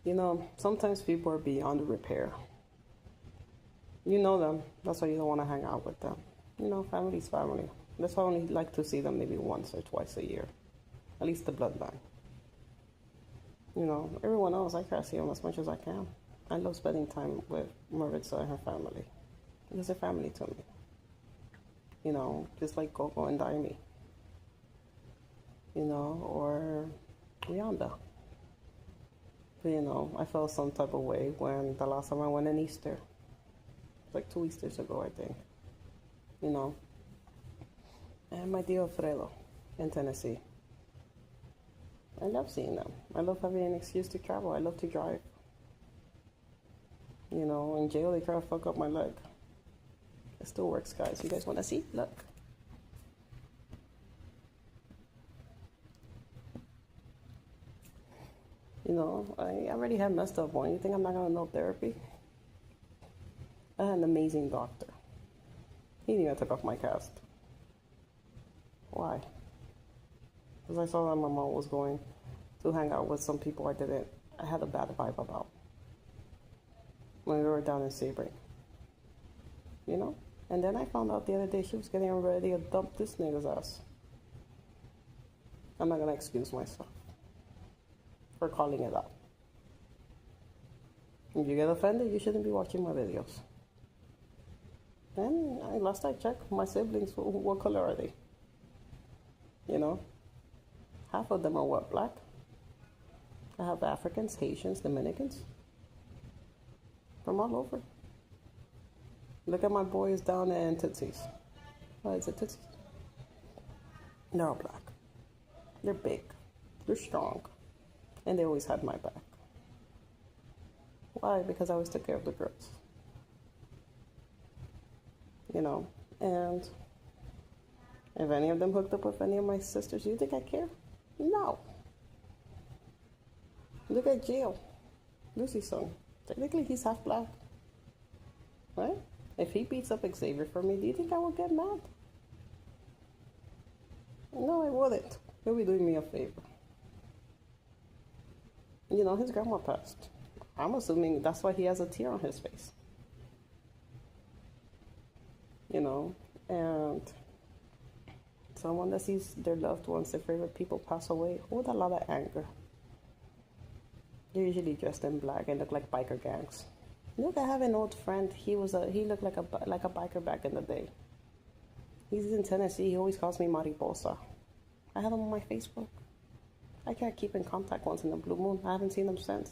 You know, sometimes people are beyond repair. You know them. That's why you don't want to hang out with them. You know, family's family. That's why I only like to see them maybe once or twice a year. At least the bloodline. You know, everyone else, I try to see them as much as I can. I love spending time with Maritza and her family. Because they're family to me. You know, just like Coco and Daimi. You know, or Rihanna. But, you know, I felt some type of way when the last time I went on Easter. It was like 2 Easters ago, I think. You know. And my dear Alfredo in Tennessee. I love seeing them. I love having an excuse to travel. I love to drive. You know, in jail they try to fuck up my leg. It still works, guys. You guys want to see? Look. You know, I already had messed up one. You think I'm not going to know therapy? I had an amazing doctor. He didn't even take off my cast. Why? Because I saw that my mom was going to hang out with some people I had a bad vibe about. When we were down in Sebring. You know? And then I found out the other day she was getting ready to dump this nigga's ass. I'm not going to excuse myself for calling it out. If you get offended, you shouldn't be watching my videos. And last I checked, my siblings, what color are they? You know? Half of them are what, black? I have Africans, Haitians, Dominicans. From all over. Look at my boys down in Tootsies. What is it, Tootsies? They're all black. They're big. They're strong. And they always had my back. Why? Because I always took care of the girls. You know, and if any of them hooked up with any of my sisters, do you think I care? No. Look at Jill, Lucy's son. Technically, he's half black. Right? If he beats up Xavier for me, do you think I would get mad? No, I wouldn't. He'll be doing me a favor. You know, his grandma passed. I'm assuming that's why he has a tear on his face. You know, and someone that sees their loved ones, their favorite people pass away, with a lot of anger. They're usually dressed in black and look like biker gangs. Look, I have an old friend. He looked like a biker back in the day. He's in Tennessee. He always calls me Mariposa. I have him on my Facebook. I can't keep in contact once in a blue moon. I haven't seen him since.